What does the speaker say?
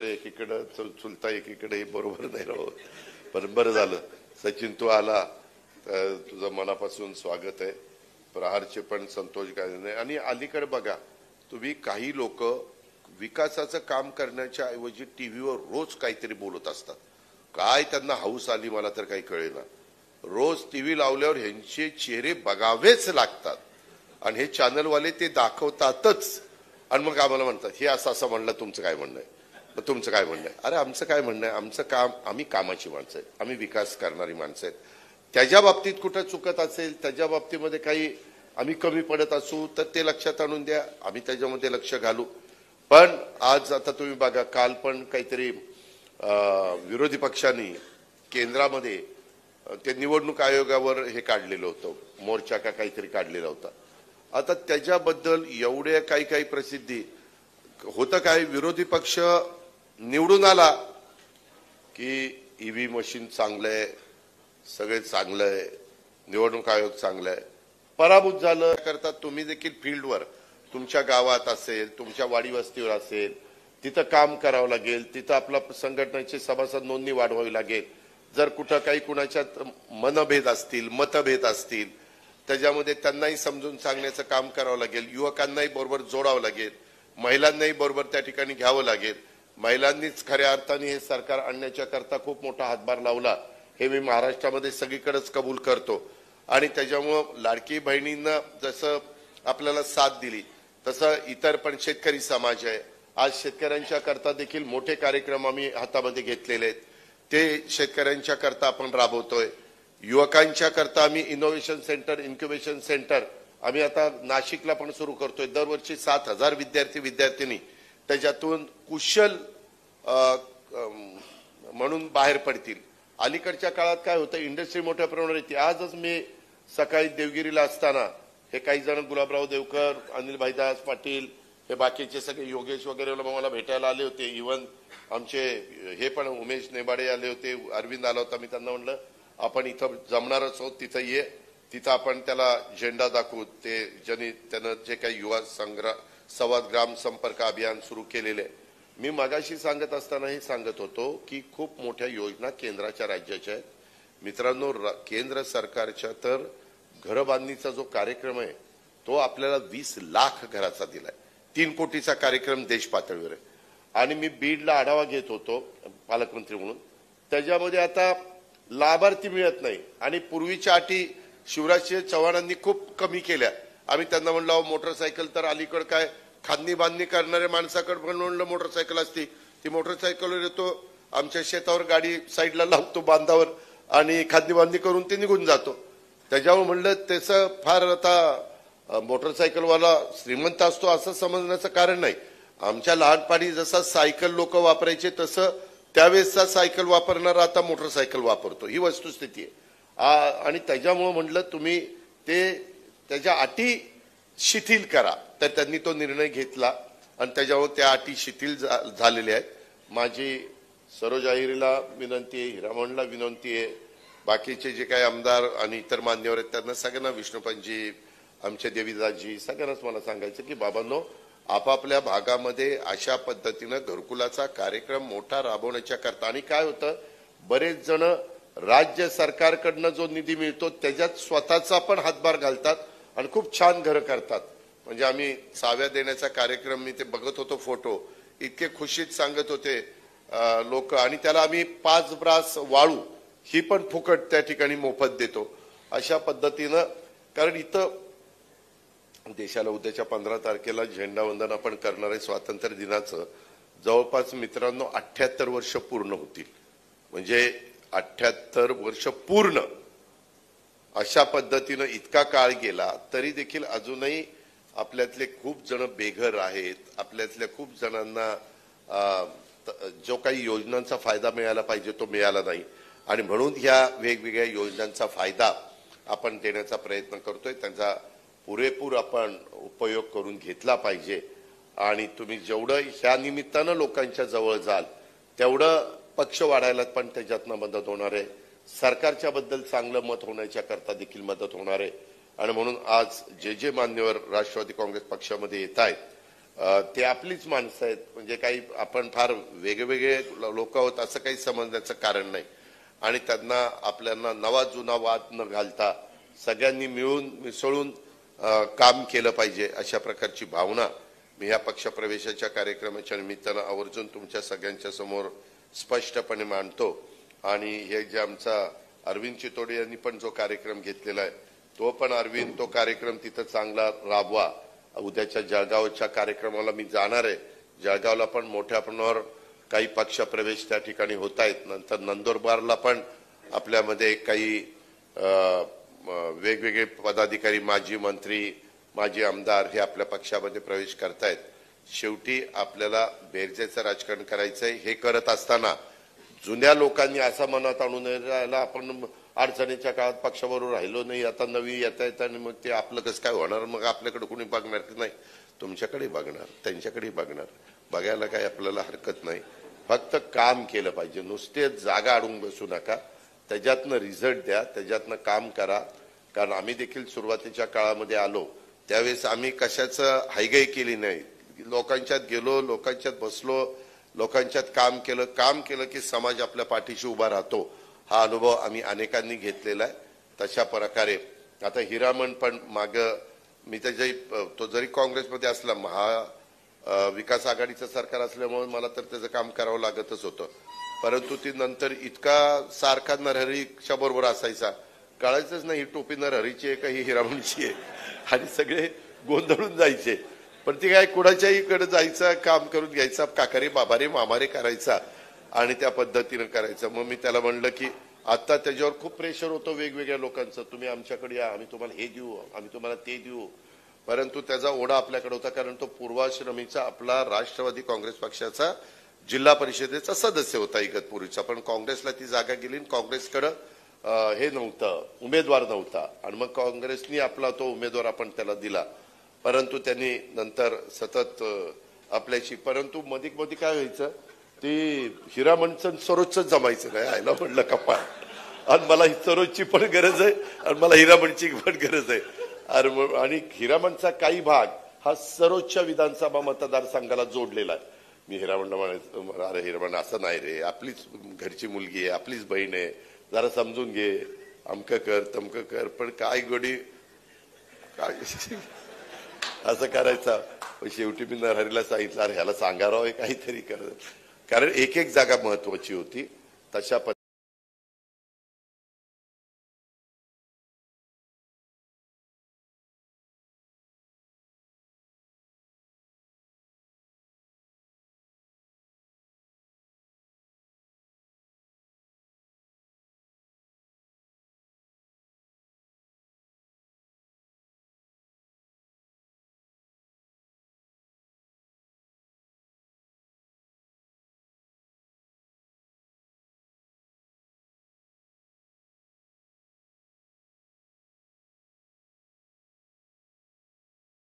एकीकडे चुलता एकीकडे बरोबर नाही राहत. पण बरं झालं सचिन तू आला, तुझं मनापासून स्वागत आहे. प्रहारचे पण संतोष गायने आणि अलीकडे बघा तुम्ही काही लोक विकासाचं काम करण्याच्या ऐवजी टीव्हीवर रोज काहीतरी बोलत असतात. काय त्यांना हौस आली मला तर काही कळेना. रोज टीव्ही लावल्यावर ह्यांचे चेहरे बघावेच लागतात आणि हे चॅनलवाले ते दाखवतातच आणि मग आम्हाला म्हणतात हे असं असं म्हणलं, तुमचं काय म्हणणं आहे, तुमचं काय म्हणणं आहे. अरे आमचं काय म्हणणं आहे, आमचं काम, आम्ही कामाची माणसं आहेत, आम्ही विकास करणारी माणसं आहेत. त्याच्या बाबतीत कुठं चुकत असेल, त्याच्या बाबतीमध्ये काही आम्ही कमी पडत असू तर ते लक्षात आणून द्या, आम्ही त्याच्यामध्ये लक्ष घालू. पण आज आता तुम्ही बघा, काल पण काहीतरी विरोधी पक्षांनी केंद्रामध्ये ते निवडणूक आयोगावर हे काढलेलं होतं, मोर्चा का काहीतरी काढलेला होता. आता त्याच्याबद्दल एवढ्या काही काही प्रसिद्धी होतं. काय विरोधी पक्ष निवडून आला की ईव्ही मशीन चांगलं आहे, सगळे चांगलं आहे, निवडणूक आयोग चांगलं आहे. पराभूत झालं करता तुम्ही देखील फील्डवर तुमच्या गावात असेल, तुमच्या वाडी वस्तीवर असेल, तिथं काम करावं लागेल, तिथं आपला संघटनेची सभासद नोंदणी वाढवावी लागेल. जर कुठं काही कुणाच्यात मनभेद असतील, मतभेद असतील, त्याच्यामध्ये त्यांनाही समजून सांगण्याचं काम करावं लागेल. युवकांनाही बरोबर जोडावं लागेल, महिलांनाही बरोबर त्या ठिकाणी घ्यावं लागेल. महिलांनीच खऱ्या अर्थाने हे सरकार आणण्याच्या करता खूप मोठा हातभार लावला, हे मी महाराष्ट्रामध्ये सगळीकडेच कबूल करतो. आणि त्याच्यामुळं लाडकी बहिणींना जसं आपल्याला साथ दिली तसं इतर पण शेतकरी समाज आहे. आज शेतकऱ्यांच्या करता देखील मोठे कार्यक्रम आम्ही हातामध्ये घेतलेले आहेत, ते शेतकऱ्यांच्या करता आपण राबवतोय. युवकांच्या करता आम्ही इनोव्हेशन सेंटर, इन्क्युबेशन सेंटर आम्ही आता नाशिकला पण सुरू करतोय. दरवर्षी 7,000 विद्यार्थी विद्यार्थिनी त्याच्यातून कुशल म्हणून बाहेर पडतील. अलीकडच्या काळात काय होतं, इंडस्ट्री मोठ्या प्रमाणावर येते. आजच मी सकाळी देवगिरीला असताना हे काही जण, गुलाबराव देवकर, अनिल भाईदास पाटील, हे बाकीचे सगळे योगेश वगैरे मला भेटायला आले होते. इव्हन आमचे हे पण उमेश नेबाडे आले होते, अरविंद आला होता. मी त्यांना म्हणलं आपण इथं जमणारच आहोत, तिथं ये, तिथं आपण त्याला झेंडा दाखवू. ते त्यानं जे काही युवा संवाद ग्राम संपर्क अभियान सुरू केलेले. मी मगाशी सांगत असताना हे सांगत होतो की खूप मोठ्या योजना केंद्राच्या राज्याच्या आहेत. मित्रांनो, केंद्र सरकारच्या तर घरबांधणीचा जो कार्यक्रम आहे तो आपल्याला 20 लाख घराचा दिलाय. 3 कोटीचा कार्यक्रम देश पातळीवर आहे. आणि मी बीडला आढावा घेत होतो पालकमंत्री म्हणून, त्याच्यामध्ये आता लाभार्थी मिळत नाही आणि पूर्वीच्या अटी शिवराजसिंह चव्हाणांनी खूप कमी केल्या. आम्ही त्यांना म्हणलं मोटरसायकल तर अलीकडे काय खांदी बांधणी करणाऱ्या माणसाकडे पण म्हणलं मोटरसायकल असती, ती मोटरसायकलवर येतो, आमच्या शेतावर गाडी साईडला लावतो बांधावर आणि खांदी बांधणी करून ते निघून जातो. त्याच्यावर म्हणलं त्याचं फार आता मोटरसायकलवाला श्रीमंत असतो असं समजण्याचं कारण नाही. आमच्या लहानपणी जसा सायकल लोक वापरायचे तसं त्यावेळेसचा सायकल वापरणारा आता मोटरसायकल वापरतो, ही वस्तुस्थिती आहे. आणि त्याच्यामुळे म्हणलं तुम्ही ते त्याच्या अटी शिथिल करा. तर त्यांनी तो निर्णय घेतला आणि त्याच्यावर त्या अटी शिथिल झालेल्या आहेत. माझी सरोज अहिरीला विनंती आहे, हिरामणला विनंती आहे, बाकीचे जे काही आमदार आणि इतर मान्यवर आहेत त्यांना सगळ्यांना, विष्णुपंतजी, आमचे देवीदासजी, सगळ्यांनाच मला सांगायचं की बाबांनो, आपापल्या भागामध्ये अशा पद्धतीनं घरकुलाचा कार्यक्रम मोठा राबवण्याच्या करता. आणि काय होतं, बरेच जण राज्य सरकारकडनं जो निधी मिळतो त्याच्यात स्वतःचा पण हातभार घालतात आणि खूप छान घरं करतात. म्हणजे आम्ही साव्या देण्याचा कार्यक्रम, मी ते बघत होतो फोटो, इतके खुशीत सांगत होते लोक. आणि त्याला आम्ही 5 ब्रास वाळू ही पण फुकट त्या ठिकाणी मोफत देतो अशा पद्धतीनं. कारण इथं देशाला उद्याच्या 15 तारखेला झेंडावंदन आपण करणार आहे. स्वातंत्र्य दिनाचं जवळपास मित्रांनो 78 वर्ष पूर्ण होतील. म्हणजे 78 वर्ष पूर्ण अशा पद्धतीनं इतका काळ गेला तरी देखील अजूनही आपल्यातले खूप जण बेघर आहेत. आपल्यातल्या खूप जणांना जो काही योजनांचा फायदा मिळाला पाहिजे तो मिळाला नाही. आणि म्हणून ह्या वेगवेगळ्या योजनांचा फायदा आपण देण्याचा प्रयत्न करतोय. त्यांचा पुरेपूर आपण उपयोग करून घेतला पाहिजे. आणि तुम्ही जेवढं ह्या निमित्तानं लोकांच्या जवळ जाल तेवढं पक्ष वाढायला पण त्याच्यातनं मदत होणार आहे. सरकारच्या बद्दल चांगलं मत होण्याच्या करता देखील मदत होणार आहे. आणि म्हणून आज जे जे मान्यवर राष्ट्रवादी काँग्रेस पक्षामध्ये येत आहेत ते आपलीच माणसं आहेत, म्हणजे काही आपण फार वेगवेगळे लोक आहोत असं काही समजण्याचं कारण नाही. आणि त्यांना आपल्याला नवा जुना वाद न घालता सगळ्यांनी मिळून मिसळून काम केलं पाहिजे अशा प्रकारची भावना मी या पक्षप्रवेशाच्या कार्यक्रमाच्या निमित्तानं आवर्जून तुमच्या सगळ्यांच्या समोर स्पष्टपणे मांडतो. आणि हे जे आमचा अरविंद चितोडे यांनी पण जो कार्यक्रम घेतलेला आहे तो पण अरविंद तो कार्यक्रम तिथं चांगला राबवा. उद्याच्या जळगावच्या कार्यक्रमाला मी जाणार आहे. जळगावला पण मोठ्या प्रमाणावर काही पक्षप्रवेश त्या ठिकाणी होत आहेत. नंतर नंदुरबारला पण आपल्यामध्ये काही वेगवेगळे पदाधिकारी, माजी मंत्री, माजी आमदार हे आपल्या पक्षामध्ये प्रवेश करतायत. शेवटी आपल्याला बेरजेचं राजकारण करायचंय. हे करत असताना जुन्या लोकांनी असं मनात आणून राहिला आपण अडचणीच्या काळात पक्षाबरोबर राहिलो नाही, आता नवी येता येत आणि मग ते आपलं कसं काय होणार, मग आपल्याकडे कोणी बघणार की नाही. तुमच्याकडे बघणार, त्यांच्याकडे बघणार, बघायला काही आपल्याला हरकत नाही. फक्त काम केलं पाहिजे. नुसते जागा अडून बसू नका, त्याच्यातनं रिझल्ट द्या, त्याच्यातनं काम करा. कारण आम्ही देखील सुरुवातीच्या काळामध्ये आलो त्यावेळेस आम्ही कशाचं हायगाई केली नाही. लोकांच्यात गेलो, लोकांच्यात बसलो, लोकांच्यात काम केलं की समाज आपल्या पाठीशी उभा राहतो. हा अनुभव आम्ही अनेकांनी घेतलेला आहे. तशा प्रकारे आता हिरामण पण माग मी तो जरी काँग्रेसमध्ये असला, विकास आघाडीचं सरकार असल्यामुळे मला तर त्याचं काम करावं लागतच होतं. परंतु ती नंतर इतका सारखा नरहरीच्या बरोबर असायचा, कळायचंच नाही ही टोपी नरहरीची आहे का ही हिरामणची आहे, आणि सगळे गोंधळून जायचे. पण ती काय कुणाच्याही कडे जायचं, काम करून घ्यायचा, काकारे बाबारे मामारे करायचा आणि त्या पद्धतीनं करायचं. मग मी त्याला म्हणलं की आता त्याच्यावर खूप प्रेशर होतं वेगवेगळ्या लोकांचं, तुम्ही आमच्याकडे या, आम्ही तुम्हाला हे देऊ, आम्ही तुम्हाला ते देऊ. परंतु त्याचा ओढा आपल्याकडे होता, कारण तो पूर्वाश्रमीचा आपला राष्ट्रवादी काँग्रेस पक्षाचा जिल्हा परिषदेचा सदस्य होता इगतपुरीचा. पण काँग्रेसला ती जागा गेली, काँग्रेसकडे हे नव्हतं, उमेदवार नव्हता, आणि मग काँग्रेसनी आपला तो उमेदवार आपण त्याला दिला. परंतु त्यांनी नंतर सतत आपल्याशी, परंतु मध्ये काय व्हायचं, ते हिरामणचं सरोजच जमायचं नाही. आयला म्हणलं कपाळ, आणि मला सरोजची पण गरज आहे आणि मला हिरामणची पण गरज आहे. आणि हिरामणचा काही भाग हा सरोजच्या विधानसभा मतदारसंघाला जोडलेला आहे. मी हिरामणला म्हणायचं, अरे हिरामण असं नाही रे, आपलीच घरची मुलगी आहे, आपलीच बहीण आहे, जरा समजून घे, अमकं कर तमकं कर. पण काय गोडी काय असं करायचा. शेवटी मी नरहरीला सांगितलं, अरे ह्याला सांगावं काहीतरी कर, कारण एक एक जागा महत्वाची होती. तशा